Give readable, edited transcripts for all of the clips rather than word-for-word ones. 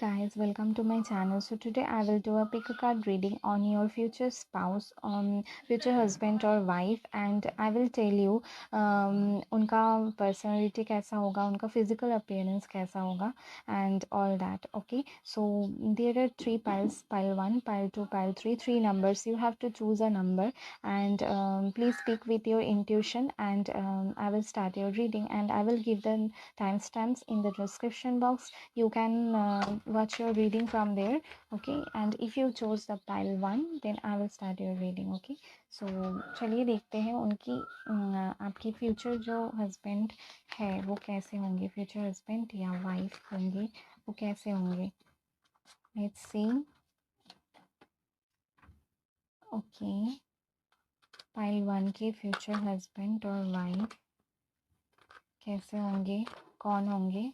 Guys, welcome to my channel. So today I will do a pick a card reading on your future spouse, future husband or wife, and I will tell you उनका personality कैसा होगा, उनका physical appearance कैसा होगा, and all that. Okay, so there are three piles: pile 1, pile 2, pile 3. Three numbers. You have to choose a number, and please speak with your intuition. And I will start your reading, and I will give the timestamps in the description box. You can watch your reading from there. Okay, and if you chose the pile 1, then I will start your reading. Okay, so चलिए देखते हैं उनकी आपकी future जो husband है वो कैसे होंगे, फ्यूचर हस्बैंड या वाइफ होंगे वो कैसे होंगे. Let's see. ओके, पाइल 1 के फ्यूचर हस्बैंड और वाइफ कैसे होंगे, कौन होंगे.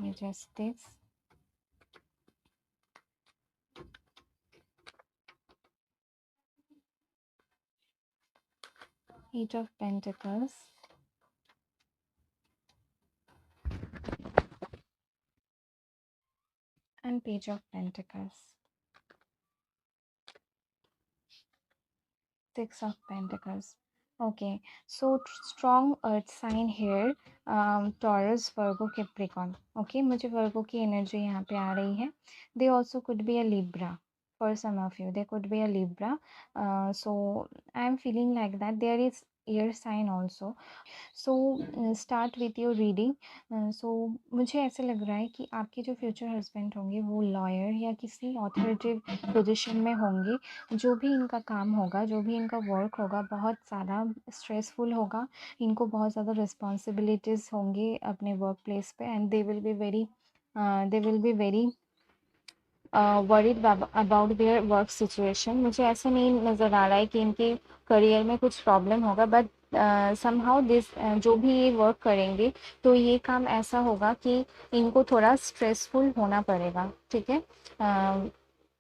Justice, Eight of Pentacles, and Page of Pentacles, Six of Pentacles. Okay, so strong earth sign here, Taurus, Virgo, Capricorn. Okay, मुझे Virgo की energy यहाँ पे आ रही है. They also could be a Libra. For some of you, they could be a Libra. So I'm feeling like that. There is air sign also. So start with your reading. So मुझे ऐसे लग रहा है कि आपके जो future husband होंगे वो लॉयर या किसी ऑथोरिटेटिव पोजीशन में होंगे. जो भी इनका काम होगा, जो भी इनका वर्क होगा, बहुत ज़्यादा स्ट्रेसफुल होगा. इनको बहुत ज़्यादा रिस्पॉन्सिबिलिटीज़ होंगे अपने वर्क प्लेस पे, and they will be very worried about their work situation. मुझे ऐसा नहीं नज़र आ रहा है कि इनके करियर में कुछ प्रॉब्लम होगा, बट समहाउ दिस जो भी ये वर्क करेंगे तो ये काम ऐसा होगा कि इनको थोड़ा स्ट्रेसफुल होना पड़ेगा. ठीक है,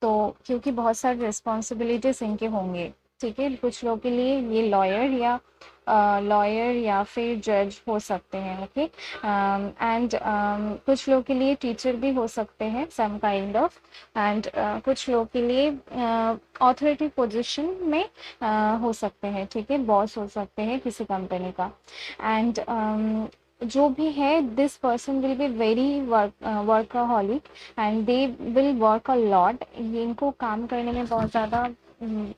तो क्योंकि बहुत सारे रिस्पॉन्सिबिलिटीज इनके होंगे. ठीक है, कुछ लोगों के लिए ये लॉयर या फिर जज हो सकते हैं. ओके, एंड कुछ लोगों के लिए टीचर भी हो सकते हैं, सम काइंड ऑफ. एंड कुछ लोगों के लिए ऑथोरिटी पोजीशन में हो सकते हैं. ठीक है, बॉस हो सकते हैं किसी कंपनी का. एंड जो भी है, this person will be very workaholic and they will work a lot. ये इनको काम करने में बहुत ज़्यादा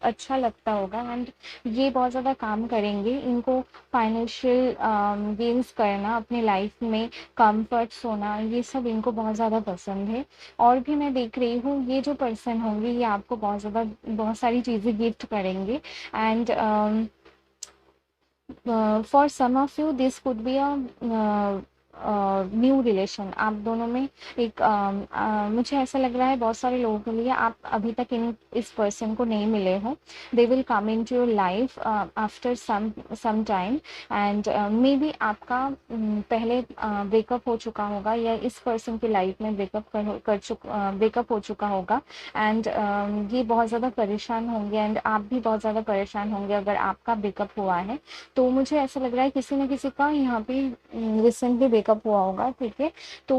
अच्छा लगता होगा, एंड ये बहुत ज़्यादा काम करेंगे. इनको फाइनेंशियल गेन्स करना, अपनी लाइफ में कंफर्ट्स होना, ये सब इनको बहुत ज़्यादा पसंद है. और भी मैं देख रही हूँ ये जो पर्सन होंगे ये आपको बहुत सारी चीज़ें गिफ्ट करेंगे. And for some of you this could be a new relation. आप दोनों में एक मुझे ऐसा लग रहा है बहुत सारे लोगों के लिए आप अभी तक इस पर्सन को नहीं मिले हो. They will come in to your life after some time. And maybe आपका पहले ब्रेकअप हो चुका होगा, या इस पर्सन की लाइफ में ब्रेकअप हो चुका होगा. एंड ये बहुत ज़्यादा परेशान होंगे, एंड आप भी बहुत ज़्यादा परेशान होंगे अगर आपका ब्रेकअप हुआ है. तो मुझे ऐसा लग रहा है किसी न किसी का यहाँ पे रिसेंटली ब्रेकअप हुआ होगा. ठीक है, तो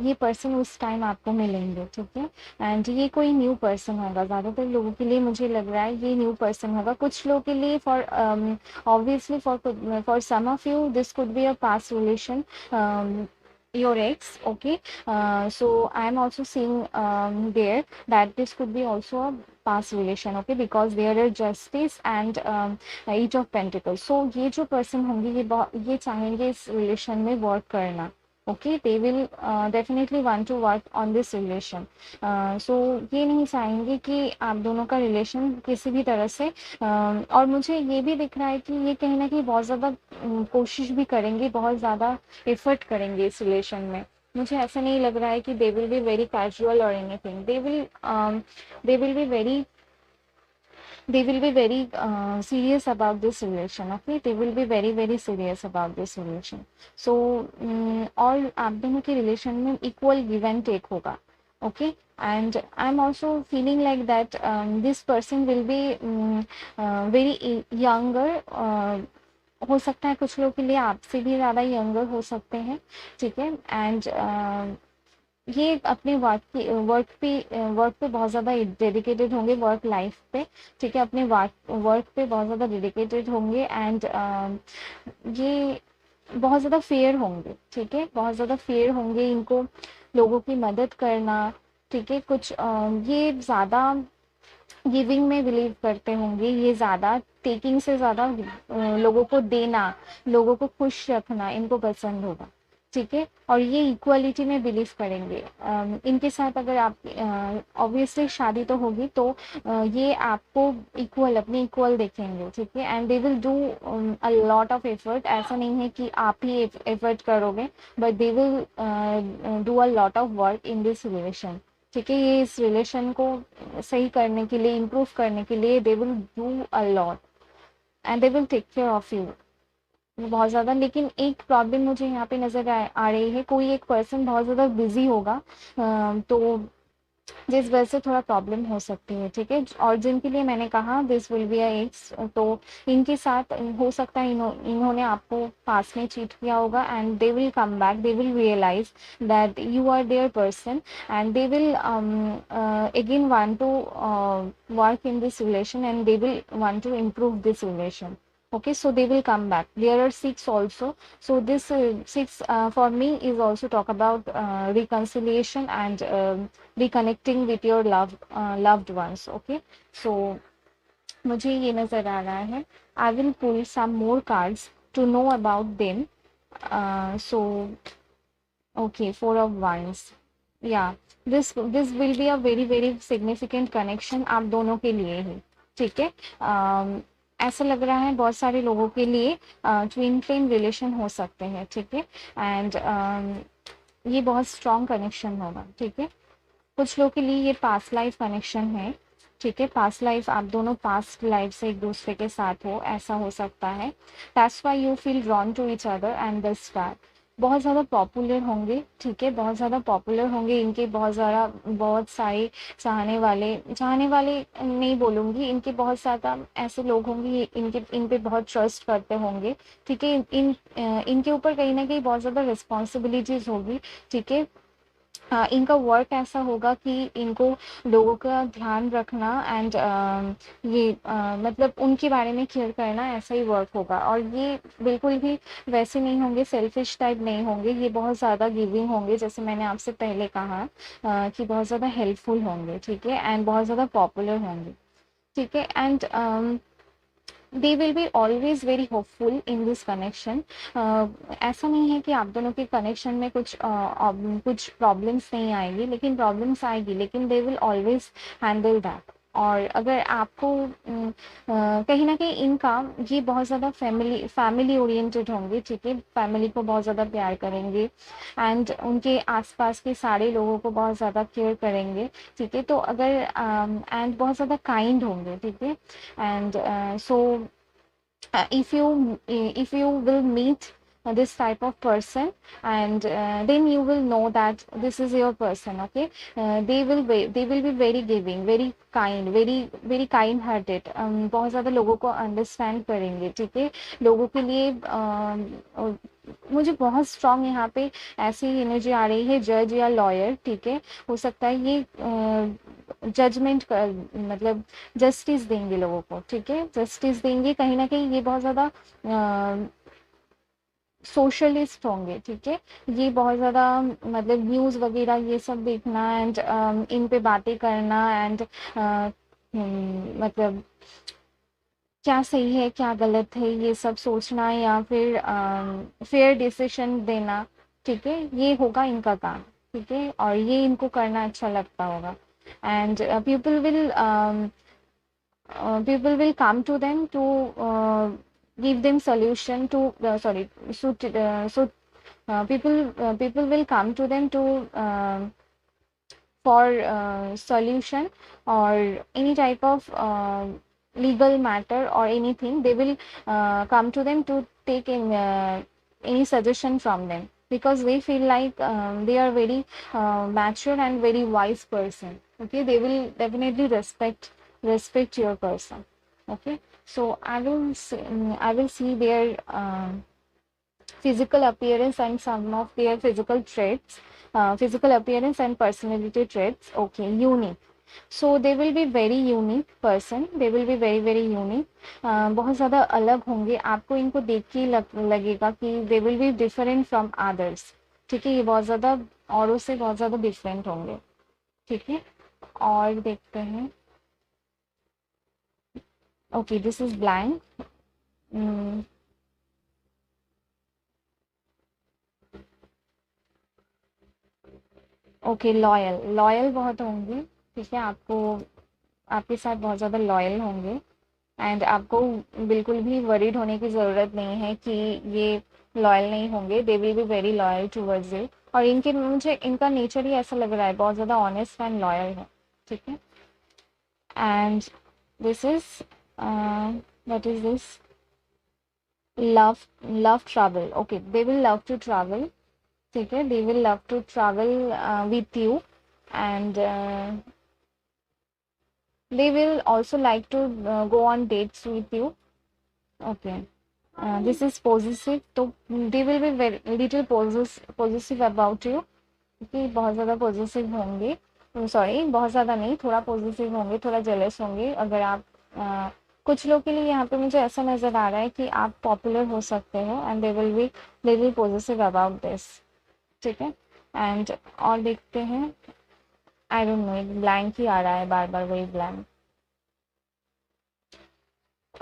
ये पर्सन उस टाइम आपको मिलेंगे. ठीक है, एंड ये कोई न्यू पर्सन होगा. ज़्यादातर लोगों के लिए मुझे लग रहा है ये न्यू पर्सन होगा. कुछ लोगों के लिए for obviously for some of you this could be a past relation, your ex. Okay, so I am also seeing there that this could be also a past relation. Okay, because there is justice and eight of pentacles. So ये जो person होंगे ये चाहेंगे इस relation में work करना. Okay, they will definitely want to work on this relation. So ये नहीं चाहेंगे कि आप दोनों का रिलेशन किसी भी तरह से और मुझे ये भी दिख रहा है कि ये कहीं ना कहीं बहुत ज़्यादा कोशिश भी करेंगे, बहुत ज़्यादा एफर्ट करेंगे इस रिलेशन में. मुझे ऐसा नहीं लग रहा है कि they will be very casual और anything. They will be very they will be very serious about this relation. Okay, they will be very very serious about this relation. So और आप दोनों के relation में equal give and take होगा. Okay, and I'm also feeling like that this person will be very younger. हो सकता है कुछ लोगों के लिए आपसे भी ज़्यादा यंगर हो सकते हैं. ठीक है, एंड ये अपने वर्क पे बहुत ज़्यादा डेडिकेटेड होंगे, वर्क लाइफ पे, ठीक है, अपने वर्क पे बहुत ज़्यादा डेडिकेटेड होंगे। एंड ये बहुत ज़्यादा फेयर होंगे, ठीक है, बहुत ज़्यादा फेयर होंगे, इनको लोगों की मदद करना, ठीक है, कुछ ये ज़्यादा गिविंग में बिलीव करते होंगे, ये ज़्यादा टेकिंग से ज़्यादा लोगों को देना, लोगों को खुश रखना इनको पसंद होगा, ठीक है, और ये इक्वलिटी में बिलीव करेंगे। इनके साथ अगर आप ऑब्वियसली शादी तो होगी, तो ये आपको इक्वल, अपने इक्वल देखेंगे, ठीक है, and they will do a lot of effort. ऐसा नहीं है कि आप ही एफर्ट करोगे, but they will do a lot of work in this relation, ठीक है, ये इस रिलेशन को सही करने के लिए, इम्प्रूव करने के लिए they will do a lot and they will take care of you बहुत ज़्यादा। लेकिन एक प्रॉब्लम मुझे यहाँ पे नज़र आ रही है, कोई एक पर्सन बहुत ज़्यादा बिजी होगा, तो जिस वजह से थोड़ा प्रॉब्लम हो सकती है, ठीक है, और जिनके लिए मैंने कहा this will be a x, तो इनके साथ हो सकता है इन्होंने आपको पास में चीट किया होगा, and they will come back, they will realise that you are their person, and they will again want to work in this relation, and they will want to improve this relation. Okay, so they will come back. There are six also, so this six for me is also talk about reconciliation and reconnecting with your loved ones. Okay, so मुझे ये नजर आ रहा है, I will pull some more cards to know about them. So okay, four of wands, yeah, this will be a very very significant connection आप दोनों के लिए ही, ठीक है। ऐसा लग रहा है बहुत सारे लोगों के लिए ट्विन फ्लेम रिलेशन हो सकते हैं, ठीक है, एंड ये बहुत स्ट्रॉन्ग कनेक्शन होगा, ठीक है। कुछ लोगों के लिए ये पास्ट लाइफ कनेक्शन है, ठीक है, पास्ट लाइफ, आप दोनों पास्ट लाइफ से एक दूसरे के साथ हो, ऐसा हो सकता है। That's why you feel drawn to each other and the star. बहुत ज़्यादा पॉपुलर होंगे, ठीक है, बहुत ज़्यादा पॉपुलर होंगे, इनके बहुत सारे चाहने वाले नहीं बोलूँगी, इनके बहुत ज़्यादा ऐसे लोग होंगे, इन पे बहुत ट्रस्ट करते होंगे, ठीक है, इनके ऊपर कहीं ना कहीं बहुत ज़्यादा रिस्पॉन्सिबिलिटीज़ होगी, ठीक है। इनका वर्क ऐसा होगा कि इनको लोगों का ध्यान रखना एंड ये मतलब उनके बारे में केयर करना, ऐसा ही वर्क होगा। और ये बिल्कुल भी वैसे नहीं होंगे, सेल्फिश टाइप नहीं होंगे, ये बहुत ज़्यादा गिविंग होंगे, जैसे मैंने आपसे पहले कहा कि बहुत ज़्यादा हेल्पफुल होंगे, ठीक है, एंड बहुत ज़्यादा पॉपुलर होंगे, ठीक है, and they will be always very hopeful in this connection. ऐसा नहीं है कि आप दोनों के कनेक्शन में कुछ प्रॉब्लम्स नहीं आएगी, लेकिन प्रॉब्लम्स आएगी, लेकिन they will always handle that. और अगर आपको कहीं ना कहीं इनका ये बहुत ज़्यादा फैमिली ओरिएंटेड होंगे, ठीक है, फैमिली को बहुत ज़्यादा प्यार करेंगे, एंड उनके आसपास के सारे लोगों को बहुत ज़्यादा केयर करेंगे, ठीक है, तो अगर एंड बहुत ज़्यादा काइंड होंगे, ठीक है, and so if you will meet this type of person, and then you will know that this is your person, okay, they will be very giving, very kind, very kind hearted, बहुत ज़्यादा लोगों को understand करेंगे, ठीक है, लोगों के लिए मुझे बहुत स्ट्रांग यहाँ पे ऐसी एनर्जी आ रही है, जज या लॉयर, ठीक है, हो सकता है ये जजमेंट कर, मतलब जस्टिस देंगे लोगों को, ठीक है, जस्टिस देंगे, कहीं ना कहीं ये बहुत ज़्यादा सोशलिस्ट होंगे, ठीक है, ये बहुत ज़्यादा मतलब न्यूज़ वगैरह ये सब देखना, एंड इन पे बातें करना, एंड मतलब क्या सही है क्या गलत है ये सब सोचना, या फिर फेयर डिसीजन देना, ठीक है, ये होगा इनका काम, ठीक है, और ये इनको करना अच्छा लगता होगा। And people will come to them to give them solution to sorry so people will come to them to for solution or any type of legal matter or anything. They will come to them to take in any suggestion from them, because they feel like they are very mature and very wise person, okay, they will definitely respect your person, okay. So I will see their physical appearance and some of their physical traits, physical appearance and personality traits. Okay, unique. So they will be very unique person, they will be very very unique. बहुत ज़्यादा अलग होंगे, आपको इनको देख के ही लगेगा कि they will be different from others. ठीक है, ये बहुत ज़्यादा औरों से बहुत ज़्यादा डिफरेंट होंगे. ठीक है, और देखते हैं. Okay, this is blank. Okay, loyal. Loyal बहुत होंगे. ठीक है, आपको आपके साथ बहुत ज़्यादा लॉयल होंगे. एंड आपको बिल्कुल भी वरीड होने की ज़रूरत नहीं है कि ये लॉयल नहीं होंगे. दे will be very loyal towards it. और इनके मुझे इनका नेचर ही ऐसा लग रहा है, बहुत ज़्यादा ऑनेस्ट एंड लॉयल है. ठीक है, and this is what is this, love. Love travel. Okay, they will love to travel. ठीक है, they will love to travel with you. And they will also like to go on dates with you. Okay, this is possessive. तो they will be very little possessive about you. कि बहुत ज़्यादा possessive होंगे. Sorry, बहुत ज़्यादा नहीं, थोड़ा possessive होंगे, थोड़ा jealous होंगे. अगर आप कुछ लोग के लिए यहाँ पे मुझे ऐसा नज़र आ रहा है कि आप पॉपुलर हो सकते हो and they will possessive about this. ठीक है, एंड और देखते हैं. आई डोंट नो, एक ब्लैंक ही आ रहा है बार बार, वही ब्लैंक.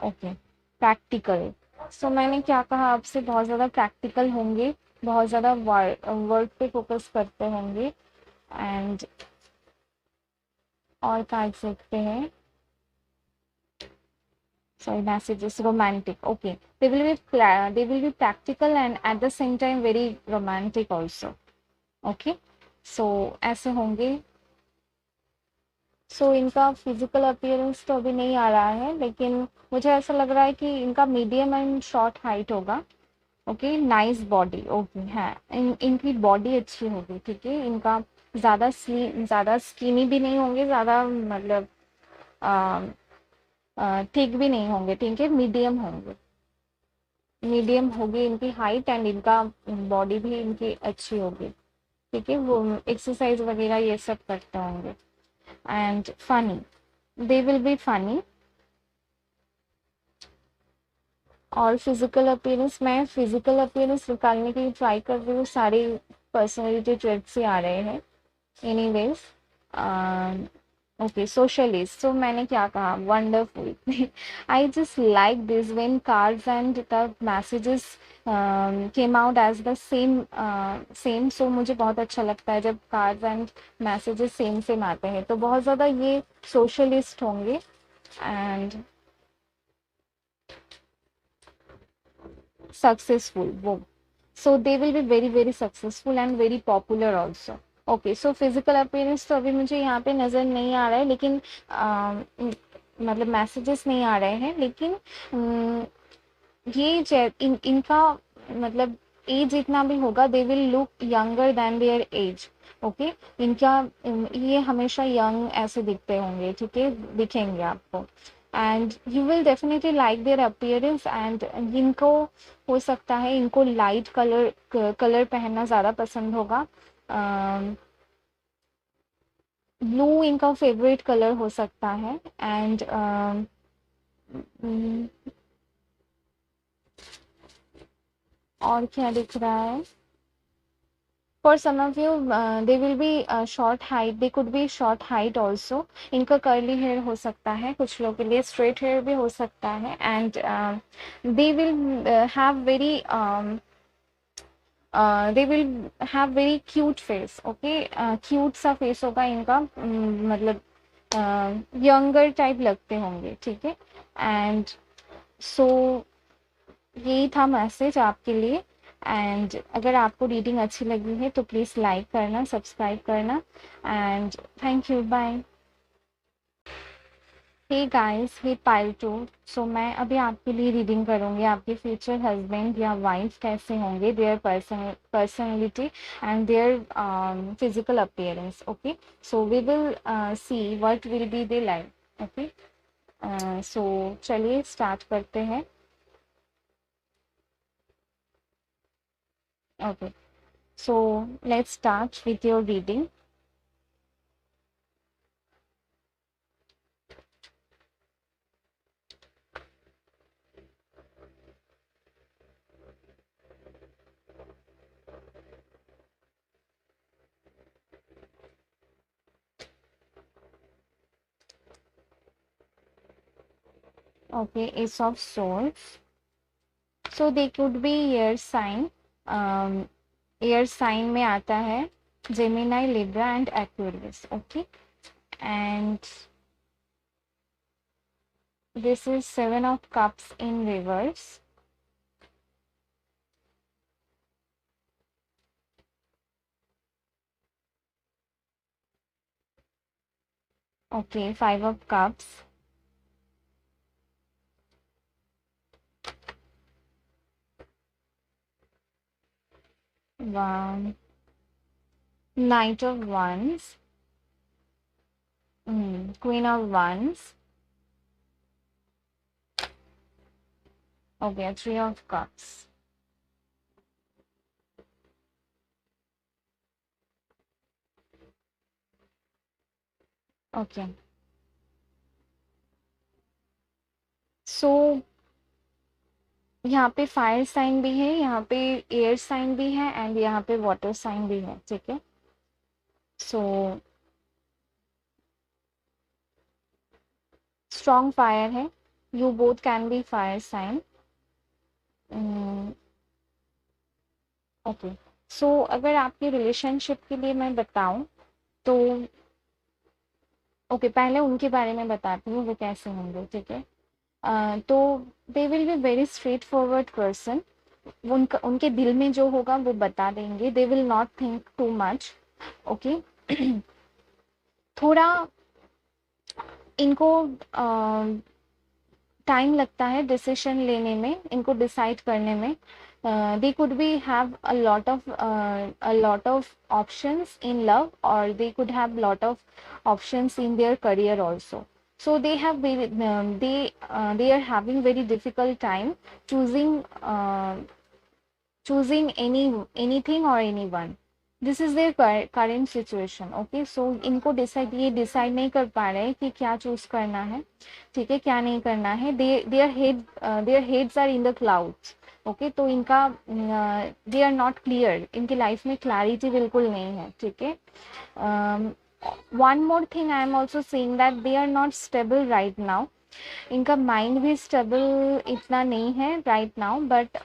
Okay, practical. सो मैंने क्या कहा आपसे, बहुत ज़्यादा प्रैक्टिकल होंगे, बहुत ज़्यादा वर्क पे फोकस करते होंगे. एंड और काट सकते हैं. Sorry, messages romantic. Okay, they will be practical and at the same time very romantic also. Okay, so ऐसे होंगे. सो इनका फिजिकल अपीयरेंस तो अभी नहीं आ रहा है, लेकिन मुझे ऐसा लग रहा है कि इनका मीडियम एंड शॉर्ट हाइट होगा. Okay, nice body. ओके, हाँ, इनकी बॉडी अच्छी होगी. ठीक है, इनका ज़्यादा स्किनी भी नहीं होंगे, ज़्यादा मतलब थिक भी नहीं होंगे. ठीक है, मीडियम होंगे. मीडियम होगी इनकी हाइट एंड इनका बॉडी भी इनकी अच्छी होगी. ठीक है, वो एक्सरसाइज वगैरह ये सब करते होंगे. And funny, they will be funny. और फिजिकल अपीयरेंस, मैं फिजिकल अपीयरेंस निकालने की ट्राई कर रही हूँ, सारी पर्सनैलिटी ट्रेट्स ही आ रहे हैं. Anyways, okay, socialist. सो मैंने क्या कहा, wonderful. I just like this when cards and the messages came out as the same. So मुझे बहुत अच्छा लगता है जब cards and messages same same आते हैं, तो बहुत ज़्यादा ये सोशलिस्ट होंगे. एंड successful, वो. So they will be very very successful and very popular also. Okay, so physical appearance तो अभी मुझे यहाँ पे नज़र नहीं आ रहा है, लेकिन मतलब मैसेजेस नहीं आ रहे हैं, लेकिन ये इनका मतलब एज जितना भी होगा, they will look younger than their age. Okay, इनका ये हमेशा यंग ऐसे दिखते होंगे. ठीक है, दिखेंगे आपको. And you will definitely like their appearance. And इनको हो सकता है इनको लाइट कलर पहनना ज़्यादा पसंद होगा. ब्लू इनका फेवरेट कलर हो सकता है. एंड और क्या दिख रहा है. For some of you, they will be short height. They could be short height also. इनका curly hair हो सकता है, कुछ लोगों के लिए straight hair भी हो सकता है. And they will have they will have very cute face. Okay, cute सा face होगा इनका. मतलब younger type लगते होंगे. ठीक है, and so यही था मैसेज आपके लिए. एंड अगर आपको रीडिंग अच्छी लगी है तो प्लीज़ लाइक करना, सब्सक्राइब करना. And thank you, bye. Hey guys, hey pile two. So मैं अभी आपके लिए रीडिंग करूँगी, आपके फ्यूचर हस्बैंड या वाइफ कैसे होंगे, their personality and their physical appearance. Okay, so we will see what will be they like. Okay, so चलिए स्टार्ट करते हैं. Okay, so let's start with your reading. Okay, Ace of Swords. So they could be air sign. Um, Air sign में आता है Gemini, Libra and Aquarius. Okay, and this is Seven of Cups in reverse. Okay, Five of Cups. One. Knight of Wands. Queen of Wands. Okay, Three of Cups. Okay. So यहाँ पे fire sign भी है, यहाँ पे air sign भी है and यहाँ पे वाटर साइन भी है, ठीक है. सो स्ट्रॉन्ग फायर है. You both can be fire sign. Okay. So अगर आपके रिलेशनशिप के लिए मैं बताऊं तो ओके, पहले उनके बारे में बताती हूँ वो कैसे होंगे, ठीक है. तो दे will be very straight forward person. उनका उनके दिल में जो होगा वो बता देंगे. They will not think too much. Okay. थोड़ा इनको टाइम लगता है डिसीजन लेने में, इनको डिसाइड करने में. They could be have a lot of options in love और they could have lot of options in their career also. So they have very they are having very difficult time choosing choosing anything or anyone. This is their current situation. Okay, so इनको decide नहीं कर पा रहे हैं कि क्या choose करना है, ठीक है, क्या नहीं करना है. Their heads are in the clouds. Okay, तो इनका दे आर नॉट क्लियर. इनकी लाइफ में क्लैरिटी बिल्कुल नहीं है, ठीक है. One more thing I am also seeing that they are not stable right now. इनका माइंड भी स्टेबल इतना नहीं है राइट नाउ. बट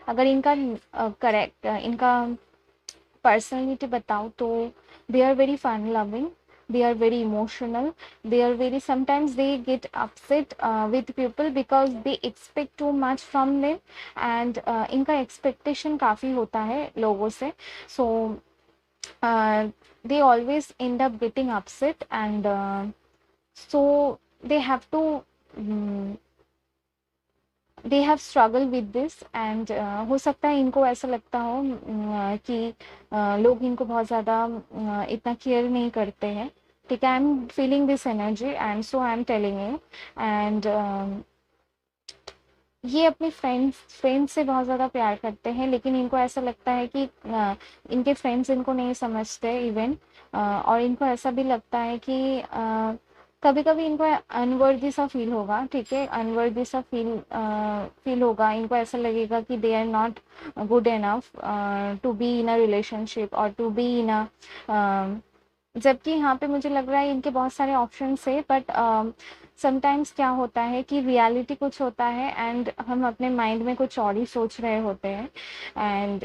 अगर इनका करेक्ट इनका पर्सनैलिटी बताऊँ तो they are very fun loving, they are very emotional, they are very sometimes they get upset with people because they expect too much from them and इनका expectation काफ़ी होता है लोगों से. So they always end up getting upset and so they have to they have struggle with this and हो सकता है इनको ऐसा लगता हो कि लोग इनको बहुत ज़्यादा इतना केयर नहीं करते हैं, ठीक है. I am feeling this energy and so I am telling you. And ये अपने फ्रेंड्स से बहुत ज़्यादा प्यार करते हैं लेकिन इनको ऐसा लगता है कि इनके फ्रेंड्स इनको नहीं समझते इवन. और इनको ऐसा भी लगता है कि कभी कभी इनको अनवर्दी सा फील होगा, ठीक है, अनवर्दी सा फील होगा. इनको ऐसा लगेगा कि they are not good enough to be in a relationship और टू बी इन अ. जबकि यहाँ पे मुझे लग रहा है इनके बहुत सारे ऑप्शंस है बट समटाइम्स क्या होता है कि रियलिटी कुछ होता है एंड हम अपने माइंड में कुछ और ही सोच रहे होते हैं. एंड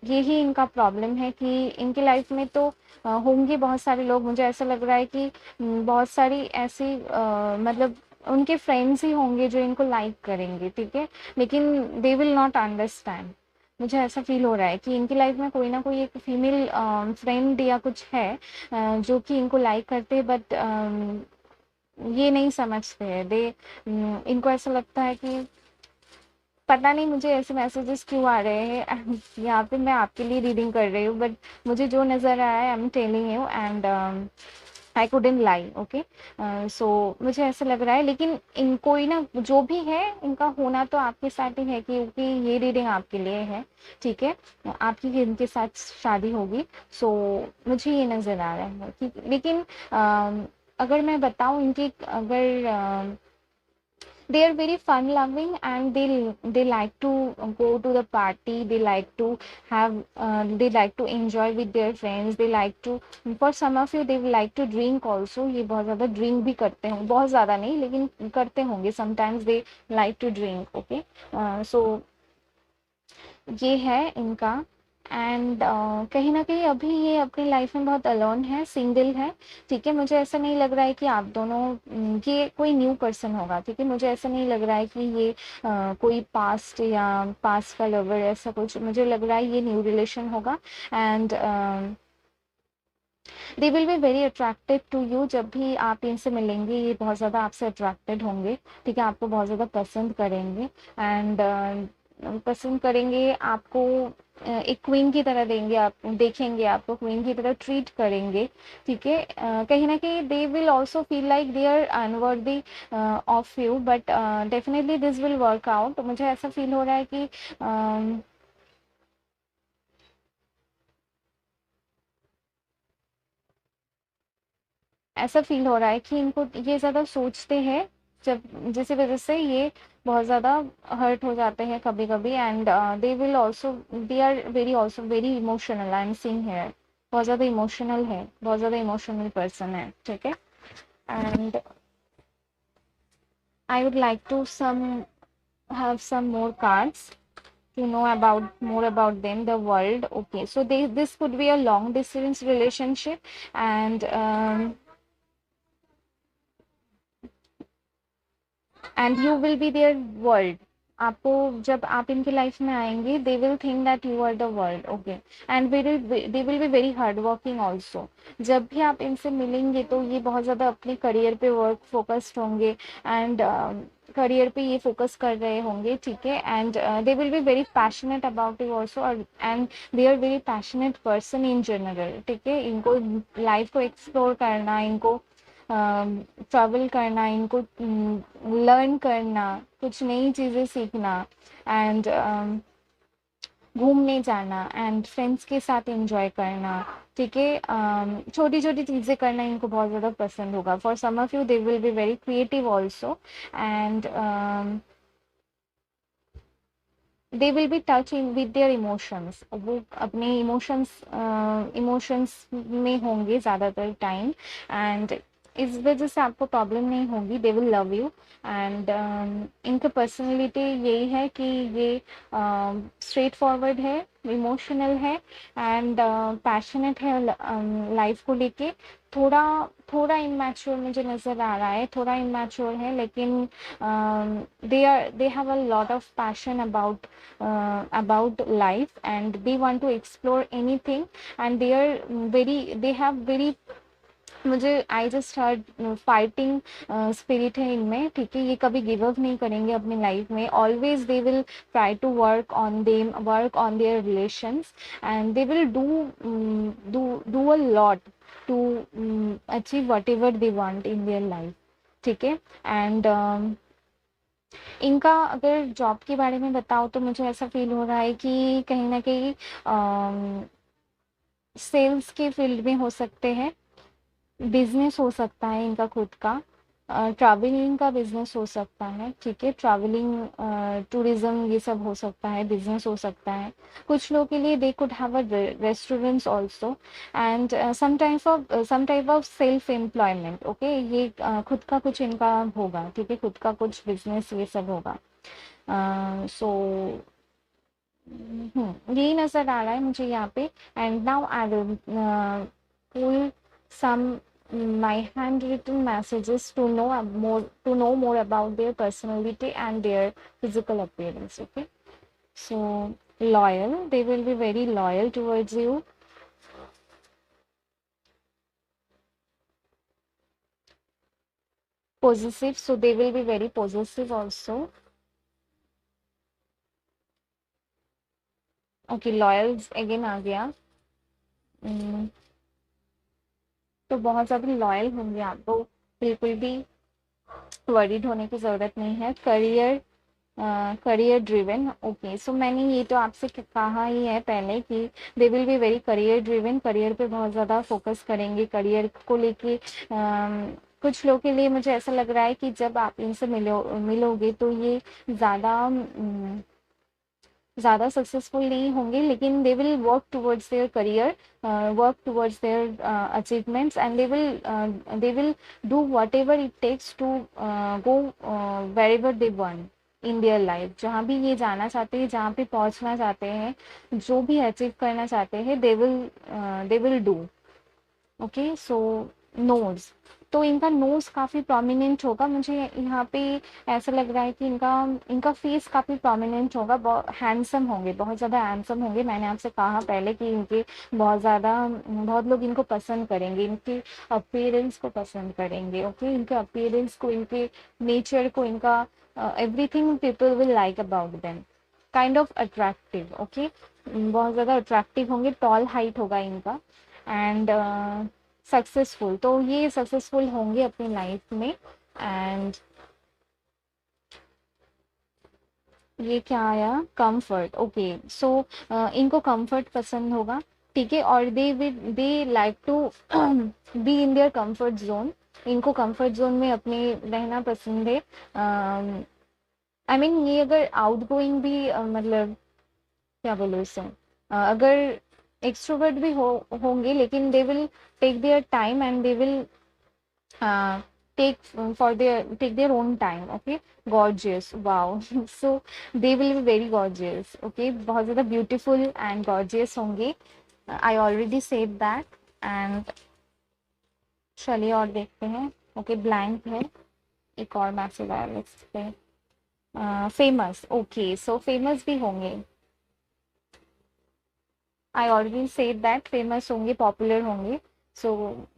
यही इनका प्रॉब्लम है कि इनकी लाइफ में तो होंगे बहुत सारे लोग. मुझे ऐसा लग रहा है कि बहुत सारी ऐसी मतलब उनके फ्रेंड्स ही होंगे जो इनको लाइक करेंगे, ठीक है, लेकिन दे विल नॉट अंडरस्टैंड. मुझे ऐसा फील हो रहा है कि इनकी लाइफ में कोई ना कोई एक फीमेल फ्रेंड या कुछ है जो कि इनको लाइक करते हैं बट ये नहीं समझते हैं. दे इनको ऐसा लगता है कि पता नहीं मुझे ऐसे मैसेजेस क्यों आ रहे हैं. यहाँ पे मैं आपके लिए रीडिंग कर रही हूँ बट मुझे जो नज़र आया है I am telling you. And I couldn't lie, okay. So मुझे ऐसा लग रहा है, लेकिन इनको ही ना, जो भी है इनका होना तो आपके साथ ही है, क्योंकि ये रीडिंग आपके लिए है, ठीक है। आपकी इनके साथ शादी होगी। सो मुझे ये नज़र आ रहा है, ठीक। लेकिन अगर मैं बताऊं इनकी, अगर they are very fun loving, and they like to go to the party, they like to have they like to enjoy with their friends, they like to, for some of you they will like to drink also, ये बहुत ज़्यादा drink भी करते होंगे, बहुत ज़्यादा नहीं लेकिन करते होंगे, sometimes they like to drink, okay। so ये है इनका। एंड कहीं ना कहीं अभी ये अपनी लाइफ में बहुत अलोन है, सिंगल है, ठीक है। मुझे ऐसा नहीं लग रहा है कि आप दोनों ये कोई न्यू पर्सन होगा, ठीक है। मुझे ऐसा नहीं लग रहा है कि ये कोई पास्ट या पास्ट का लवर, ऐसा कुछ मुझे लग रहा है ये न्यू रिलेशन होगा। And they will be very attracted to you, जब भी आप इनसे मिलेंगे ये बहुत ज़्यादा आपसे अट्रैक्टेड होंगे, ठीक है। आपको बहुत ज़्यादा पसंद करेंगे, एंड पसंद करेंगे आपको, एक क्वीन की तरह देंगे, आप देखेंगे आपको क्वीन की तरह ट्रीट करेंगे, ठीक है। कहीं ना कहीं they will also feel like they are unworthy of you, but definitely this will work out. मुझे ऐसा फील हो रहा है कि ऐसा फील हो रहा है कि इनको ये ज़्यादा सोचते हैं, जब जिस वजह से ये बहुत ज़्यादा हर्ट हो जाते हैं कभी कभी। And they will also, they are very also very emotional, I am seeing here, बहुत ज़्यादा इमोशनल है, बहुत ज़्यादा इमोशनल पर्सन है, ठीक है। And I would like to some have some more cards to know about more about them, the world, okay। So this could be a long distance relationship, and and you will be their world. आपको जब आप इनकी life में आएंगे, they will think that you are the world, okay. And they will be very hard working also. जब भी आप इनसे मिलेंगे तो ये बहुत ज़्यादा अपने करियर पे वर्क फोकस्ड होंगे, एंड करियर पे ये फोकस कर रहे होंगे, ठीक है। And they will be very passionate about you also, and they are very passionate person in general, ठीक है। इनको लाइफ को एक्सप्लोर करना, इनको ट्रैवल करना, इनको लर्न करना, कुछ नई चीज़ें सीखना, एंड घूमने जाना, एंड फ्रेंड्स के साथ एंजॉय करना, ठीक है। छोटी छोटी चीज़ें करना इनको बहुत ज़्यादा पसंद होगा। For some of you they will be very creative also, and they will be touch in with their emotions, वो अपने इमोशंस में होंगे ज़्यादातर टाइम। एंड इस वजह से आपको प्रॉब्लम नहीं होगी, दे विल लव यू। एंड इनका पर्सनैलिटी यही है कि ये स्ट्रेट फॉरवर्ड है, इमोशनल है, एंड पैशनेट है लाइफ को लेके। थोड़ा थोड़ा इमैच्योर मुझे नज़र आ रहा है, थोड़ा इमैच्योर है, लेकिन they have a lot of passion about life, and they want to explore anything, and they are they have very, मुझे I just heard fighting spirit है इनमें, ठीक है। ये कभी गिव अप नहीं करेंगे अपनी लाइफ में, always they will try to work on them, work on their relations, and they will do a lot to achieve whatever they want in their life, ठीक है। एंड इनका अगर job के बारे में बताओ तो मुझे ऐसा फील हो रहा है कि कहीं ना कहीं सेल्स के फील्ड में हो सकते हैं, बिजनेस हो सकता है इनका खुद का, ट्रैवलिंग का बिजनेस हो सकता है, ठीक है। ट्रैवलिंग टूरिज्म ये सब हो सकता है, बिजनेस हो सकता है। कुछ लोगों के लिए they could have a restaurants also, and some type of self employment, okay. ये खुद का कुछ इनका होगा, ठीक है, खुद का कुछ बिजनेस ये सब होगा। सो यही नजर आ रहा है मुझे यहाँ पे। And now I will pull some my handwritten messages to know more about their personality and their physical appearance, okay। So loyal, they will be very loyal towards you. Possessive, so they will be very possessive also, okay। Loyal again आ गया। तो तो बहुत ज़्यादा loyal होंगे आपको, बिल्कुल भी worried होने की ज़रूरत नहीं है। करियर ड्रिवन, ओके, सो मैंने ये तो आपसे कहा ही है पहले कि they will be very career driven, career पे बहुत ज़्यादा फोकस करेंगे, करियर को लेके कुछ लोग के लिए मुझे ऐसा लग रहा है कि जब आप इनसे मिलोगे तो ये ज़्यादा ज़्यादा सक्सेसफुल नहीं होंगे, लेकिन they will work towards their career, work towards their achievements, and they will do whatever it takes to go wherever they want in their life. जहाँ भी ये जाना चाहते हैं, जहाँ पे पहुँचना चाहते हैं, जो भी अचीव करना चाहते हैं, they will do. Okay, so nose, तो इनका नोज काफ़ी प्रोमिनेंट होगा मुझे यहाँ पे। ऐसा लग रहा है कि इनका इनका फेस काफ़ी प्रोमिनेंट होगा, बहुत हैंडसम होंगे, बहुत ज़्यादा हैंडसम होंगे। मैंने आपसे कहा पहले कि इनके बहुत लोग इनको पसंद करेंगे, इनके अपीयरेंस को पसंद करेंगे। ओके, इनके अपीयरेंस को, इनके नेचर को, इनका everything people will like about them, kind of attractive. Okay, बहुत ज़्यादा अट्रैक्टिव होंगे, टॉल हाइट होगा इनका, एंड सक्सेसफुल, तो ये सक्सेसफुल होंगे अपनी लाइफ में। एंड ये क्या आया, कंफर्ट, ओके, सो इनको कंफर्ट पसंद होगा, ठीक है, और they like to be in their comfort zone. इनको कंफर्ट जोन में अपने रहना पसंद है। आई मीन ये अगर आउटगोइंग भी मतलब क्या बोलूँ इससे, अगर एक्सट्रोवर्ट भी होंगे, लेकिन they will take their time and they will take their own time। okay, gorgeous, wow, so they will be very gorgeous। okay, बहुत ज़्यादा beautiful and gorgeous होंगे, I already said that। and चलिए और देखते हैं। okay, blank है, एक और मैसेज आया, लेट्स पे, फेमस, ओके, सो फेमस भी होंगे, I already said that, famous होंगे, पॉपुलर होंगे। So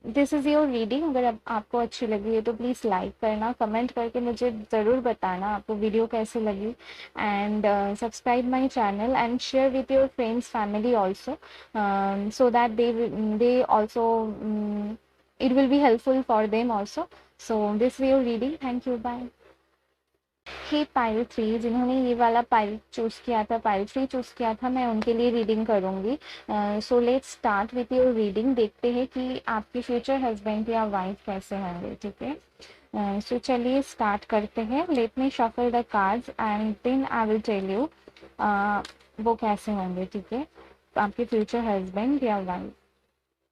this is your reading. अगर आपको अच्छी लगी है तो प्लीज़ लाइक करना, कमेंट करके मुझे ज़रूर बताना आपको वीडियो कैसे लगी, and subscribe my channel and share with your friends family also, so that they also it will be helpful for them also। so this is your reading, thank you, bye। हे पाइल थ्री, जिन्होंने ये वाला pile choose किया था, pile three choose किया था, मैं उनके लिए रीडिंग करूँगी। So let's start with your reading. देखते हैं कि आपके फ्यूचर हस्बैंड या वाइफ कैसे होंगे, ठीक है। सो चलिए स्टार्ट करते हैं। Let me shuffle the cards and then I will tell you वो कैसे होंगे, ठीक है, आपके फ्यूचर हस्बैंड या wife.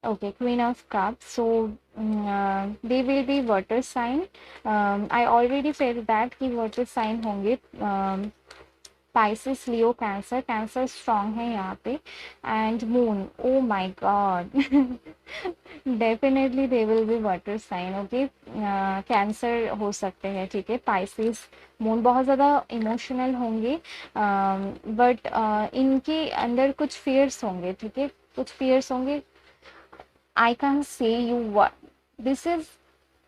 Okay, Queen of Cups. So they will be water sign. I already said that कि water sign होंगे। Pisces, Leo, Cancer, Cancer strong है यहाँ पे, and Moon, oh my God, definitely they will be water sign। okay, Cancer हो सकते हैं, ठीक है, Pisces, Moon बहुत ज़्यादा इमोशनल होंगे, बट इनके अंदर कुछ fears होंगे, ठीक है, कुछ fears होंगे। I can say you what this is,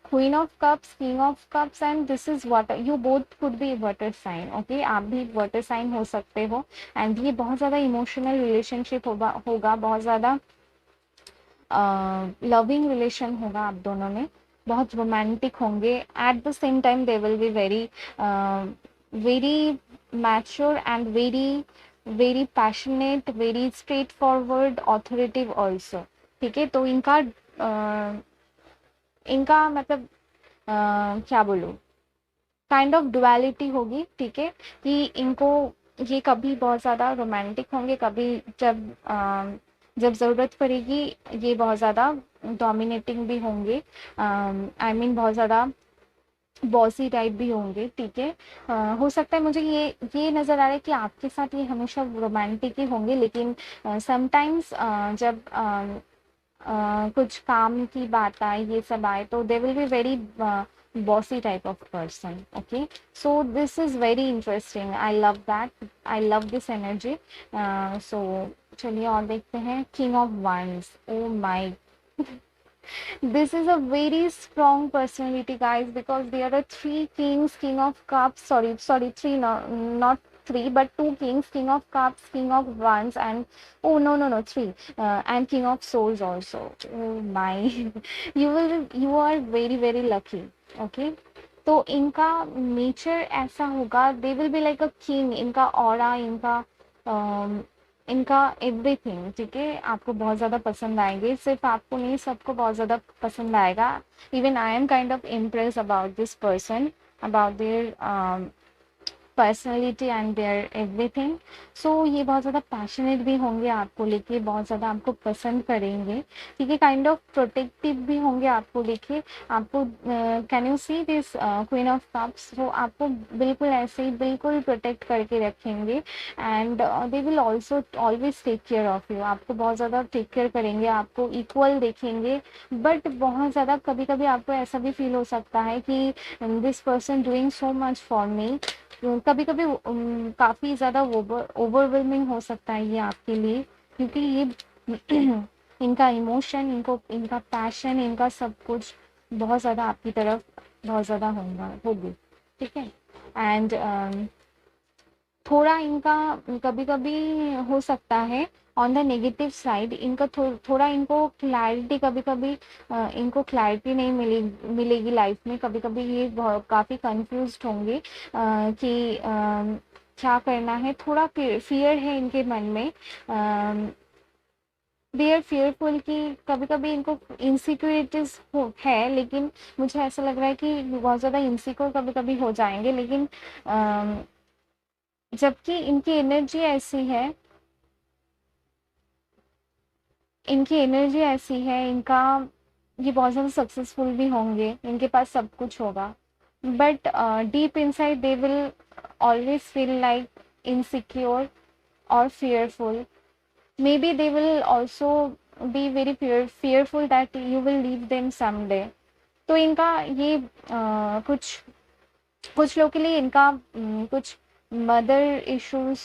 Queen of Cups, King of Cups, and this is water। You both could be water sign। okay, आप भी water sign हो सकते हो, and ये बहुत ज़्यादा emotional relationship होगा, बहुत ज़्यादा loving relation होगा आप दोनों में, बहुत romantic होंगे। at the same time they will be very mature and very passionate, very straightforward, authoritative also। ठीक है, तो इनका मतलब क्या बोलूँ, काइंड ऑफ डुअलिटी होगी, ठीक है, कि इनको ये कभी बहुत ज़्यादा रोमांटिक होंगे, कभी जब ज़रूरत पड़ेगी ये बहुत ज़्यादा डोमिनेटिंग भी होंगे, आई मीन बहुत ज़्यादा बॉसी टाइप भी होंगे, ठीक है। हो सकता है मुझे ये नज़र आ रहा है कि आपके साथ ये हमेशा रोमांटिक ही होंगे, लेकिन समटाइम्स जब कुछ काम की बात आए, ये सब आए, तो दे will be very bossy type of person। okay, so this is very interesting, I love that, I love this energy। so चलिए और देखते हैं। King of Wands, oh my this is a very strong personality, guys, because there are three kings, King of Cups, sorry, three, no, not three, but two kings, king of cups, king of wands, and oh no, three, and king of swords also. Oh my, you are very lucky. Okay, तो इनका nature ऐसा होगा, they will be like a king, इनका aura, इनका everything, ठीक है, आपको बहुत ज़्यादा पसंद आएंगे, सिर्फ आपको नहीं, सबको बहुत ज़्यादा पसंद आएगा. Even I am kind of impress about this person, about their personality and their everything. So ये बहुत ज़्यादा पैशनेट भी होंगे आपको लेके, बहुत ज़्यादा आपको पसंद करेंगे, ठीक है, काइंड ऑफ प्रोटेक्टिव भी होंगे आपको लेके. आपको can you see this queen of cups, वो आपको बिल्कुल ऐसे ही बिल्कुल प्रोटेक्ट करके रखेंगे. And they will also always take care of you, आपको बहुत ज़्यादा टेक केयर करेंगे, आपको इक्वल देखेंगे. बट बहुत ज़्यादा कभी कभी आपको ऐसा भी फील हो सकता है कि this person doing so much for me. कभी कभी काफ़ी ज़्यादा ओवरवेलमिंग हो सकता है ये आपके लिए, क्योंकि ये इनका इमोशन, इनका पैशन, इनका सब कुछ बहुत ज़्यादा आपकी तरफ बहुत ज़्यादा होगी, ठीक है. एंड थोड़ा इनका कभी कभी हो सकता है ऑन द नेगेटिव साइड, इनका थोड़ा इनको क्लैरिटी, कभी कभी इनको क्लैरिटी नहीं मिलेगी लाइफ में. कभी कभी ये काफ़ी कंफ्यूज्ड होंगे कि क्या करना है. थोड़ा फियर है इनके मन में, दे आर फियरफुल कि कभी कभी इनको इनसिक्योरिटीज है, लेकिन मुझे ऐसा लग रहा है कि बहुत ज़्यादा इनसिक्योर कभी कभी हो जाएंगे. लेकिन जबकि इनकी एनर्जी ऐसी है, इनका ये बहुत ज़्यादा सक्सेसफुल भी होंगे, इनके पास सब कुछ होगा. But deep inside they will always feel like insecure और fearful. Maybe they will also be very fearful that you will leave them someday. तो इनका ये कुछ लोग के लिए इनका कुछ मदर इश्यूज,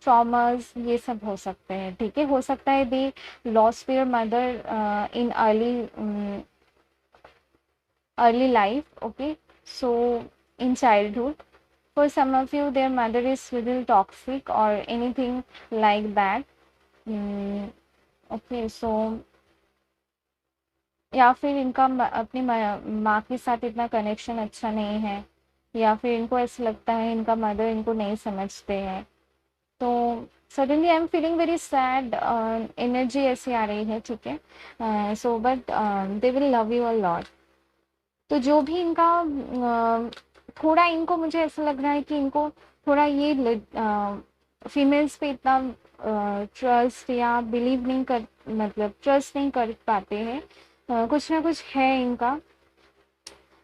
ट्रॉमास, ये सब हो सकते हैं, ठीक है. हो सकता है they lost their mother in early life. Okay, so in childhood. For some of you, their mother is little toxic or anything like that. Okay, so या फिर इनका अपनी माँ के साथ इतना कनेक्शन अच्छा नहीं है, या फिर इनको ऐसा लगता है इनका मदर इनको नहीं समझते हैं. तो suddenly I am feeling very sad, energy ऐसी आ रही है, ठीक है. So but they will love you a lot. तो जो भी इनका थोड़ा, इनको मुझे ऐसा लग रहा है कि इनको थोड़ा ये फीमेल्स पे इतना ट्रस्ट या बिलीव नहीं कर, मतलब ट्रस्ट नहीं कर पाते हैं. कुछ ना कुछ है इनका,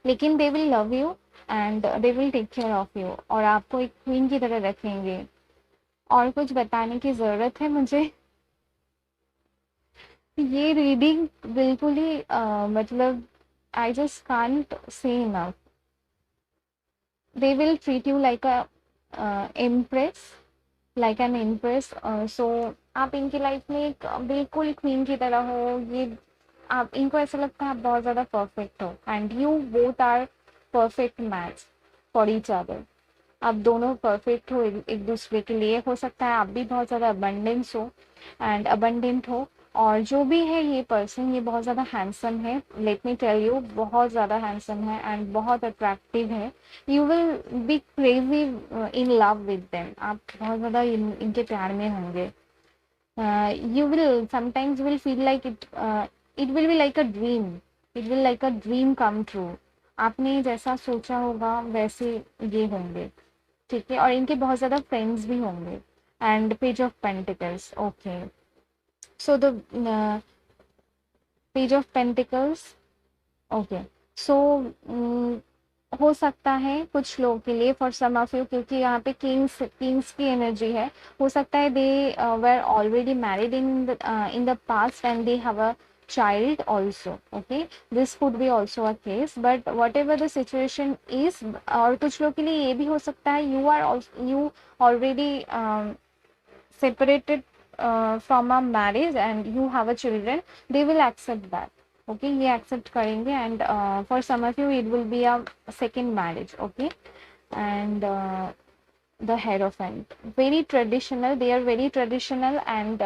लेकिन they will love you and they will take care of you, और आपको एक क्वीन की तरह रखेंगे. और कुछ बताने की ज़रूरत है मुझे? ये रीडिंग बिल्कुल ही मतलब I just can't say enough. They will treat you like a impress, like an impress. So आप इनकी लाइफ में एक बिल्कुल क्वीन की तरह हो. ये आप, इनको ऐसा लगता है आप बहुत ज़्यादा परफेक्ट हो, and you both are perfect match for each other. आप दोनों परफेक्ट हो एक दूसरे के लिए. हो सकता है आप भी बहुत ज़्यादा अबंडेंस हो एंड अबंडेंट हो. और जो भी है ये पर्सन, ये बहुत ज़्यादा हैंडसम है, लेट मी टेल यू, बहुत ज़्यादा हैंडसम है एंड बहुत अट्रैक्टिव है. You will be crazy in love with them. आप बहुत ज़्यादा इनके प्यार में होंगे. You will sometimes will feel like it will be like a dream, it will like a dream come true. आपने जैसा सोचा होगा वैसे ये होंगे, ठीक है. और इनके बहुत ज़्यादा फ्रेंड्स भी होंगे. And page of pentacles, okay, so the page of pentacles, okay. So हो सकता है कुछ लोगों के लिए, फॉर सम ऑफ यू, क्योंकि यहाँ पे किंग्स की एनर्जी है, हो सकता है they were already married in the past and they have a child also. Okay, this could be also a case, but whatever the situation is, और कुछ लोग के लिए ये भी हो सकता है you already separated from a marriage and you have a children. They will accept that. Okay, ये accept करेंगे. And for some of you it will be a second marriage. Okay, and the hierophant, very traditional, they are very traditional and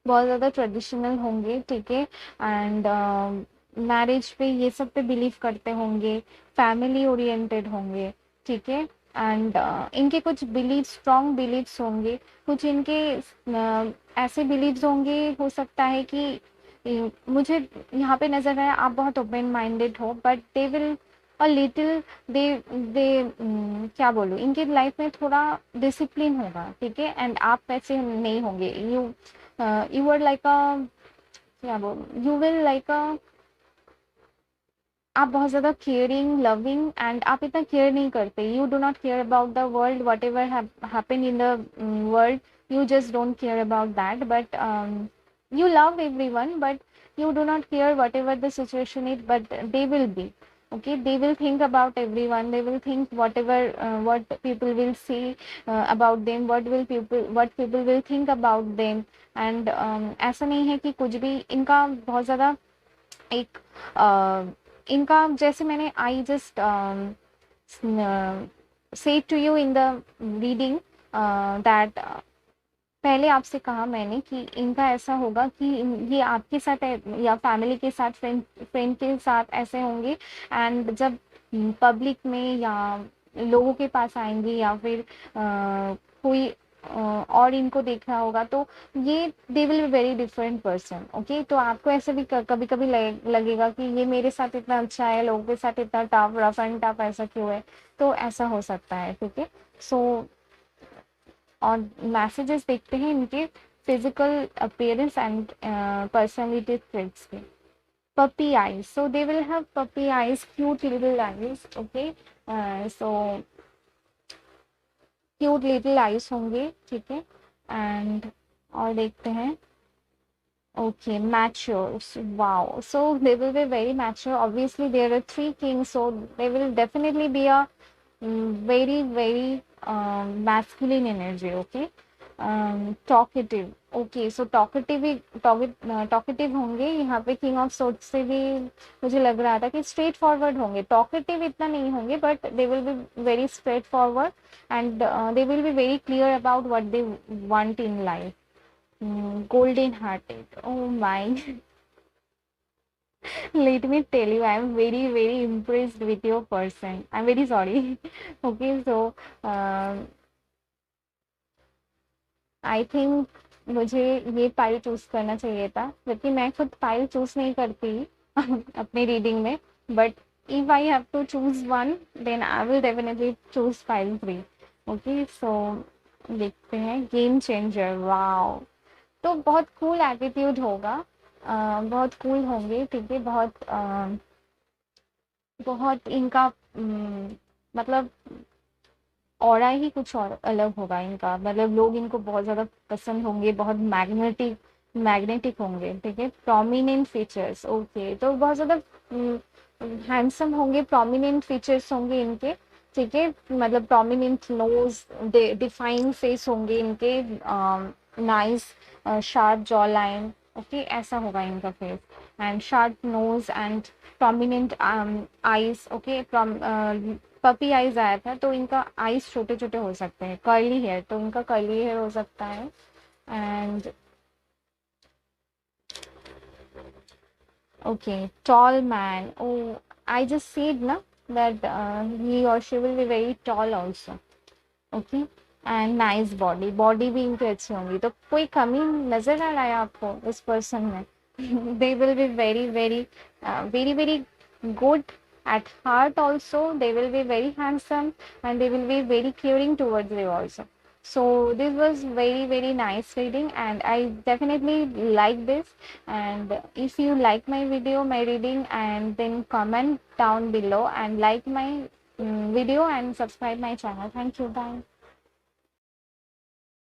बहुत ज़्यादा traditional होंगे, ठीक है। And marriage पे ये सब पे बिलीव करते होंगे, फैमिली ओरिएंटेड होंगे, ठीक है। एंड इनके कुछ बिलीव, स्ट्रॉन्ग बिलीव्स होंगे, कुछ इनके ऐसे बिलीव्स होंगे, हो सकता है कि मुझे यहाँ पे नजर आया आप बहुत ओपन माइंडेड हो, but they will a little, they they क्या बोलूँ, इनके लाइफ में थोड़ा डिसिप्लिन होगा, ठीक है। एंड आप वैसे नहीं होंगे, यू आर लाइक अ, क्या बोल, यू विल लाइक अ, आप बहुत ज़्यादा केयरिंग, लविंग, एंड आप इतना केयर नहीं करते, you do not care about the world, what ever happen in the world, you just don't care about that, but you love everyone, but you do not care whatever the situation is, but they will be okay, they will think about everyone, they will think whatever what people will say about them, what people will think about them, and ऐसा नहीं है कि कुछ भी इनका बहुत ज़्यादा एक इनका, जैसे मैंने I just say to you in the reading that पहले आपसे कहा मैंने कि इनका ऐसा होगा कि ये आपके साथ या फैमिली के साथ, फ्रेंड फ्रेंड के साथ ऐसे होंगे, एंड जब पब्लिक में या लोगों के पास आएंगे या फिर कोई और इनको देखा होगा, तो ये दे will be very different person, okay. तो आपको ऐसे भी कभी कभी लगेगा कि ये मेरे साथ इतना अच्छा है, लोगों के साथ इतना टफ, रफ एंड टफ ऐसा क्यों है, तो ऐसा हो सकता है, ठीक है। सो और मैसेजेस देखते हैं इनके physical appearance and personality traits के। puppy eyes, so they will have puppy eyes, cute little eyes, okay। so cute little eyes होंगे, ठीक है। एंड और देखते हैं, okay, mature, wow, so they will be very mature, obviously there are three kings, so they will definitely be a very very masculine energy, okay। Talkative, okay, so talkative ही talkative होंगे यहाँ पे, king of sword से भी मुझे लग रहा था कि स्ट्रेट फॉरवर्ड होंगे, टॉकेटिव इतना नहीं होंगे, but they will be very straight forward, and they will be very clear about what they want in life. golden hearted, oh my, let me tell you, I'm very very impressed with your person, I'm very sorry okay, so I think मुझे ये pile choose करना चाहिए था, क्योंकि मैं खुद pile choose नहीं करती अपनी रीडिंग में, but if I have to choose one, then I will definitely choose pile 3, okay. So देखते हैं, गेम चेंजर, वाओ, तो बहुत कूल एटीट्यूड होगा, बहुत कूल होंगे, ठीक है, बहुत इनका मतलब ऑरा ही कुछ और अलग होगा इनका, मतलब लोग इनको बहुत ज़्यादा पसंद होंगे, बहुत मैग्नेटिक मैग्नेटिक होंगे, ठीक है। प्रोमिनेंट फीचर्स, ओके, तो बहुत ज़्यादा हैंडसम होंगे, प्रोमिनेंट फीचर्स होंगे इनके, ठीक है, मतलब प्रोमिनेंट नोज, डिफाइंड फेस होंगे इनके, nice sharp jaw line, okay, ऐसा होगा इनका फेस, and sharp nose and prominent eyes, okay. Puppy eyes आया था, तो इनका आईज छोटे छोटे हो सकते हैं, कर्ली हेयर, तो इनका कर्ली हेयर हो सकता है, and okay, tall man, oh, I just said na that he or she will be very tall also, okay, and nice body, body भी इनकी अच्छी होंगी, तो कोई कमी नजर आ रहा है आपको इस पर्सन में they will be very very very very good at heart also, they will be very handsome, and they will be very caring towards you also. So this was very very nice reading, and I definitely like this, and if you like my video, my reading, and then comment down below and like my video and subscribe my channel. Thank you, bye.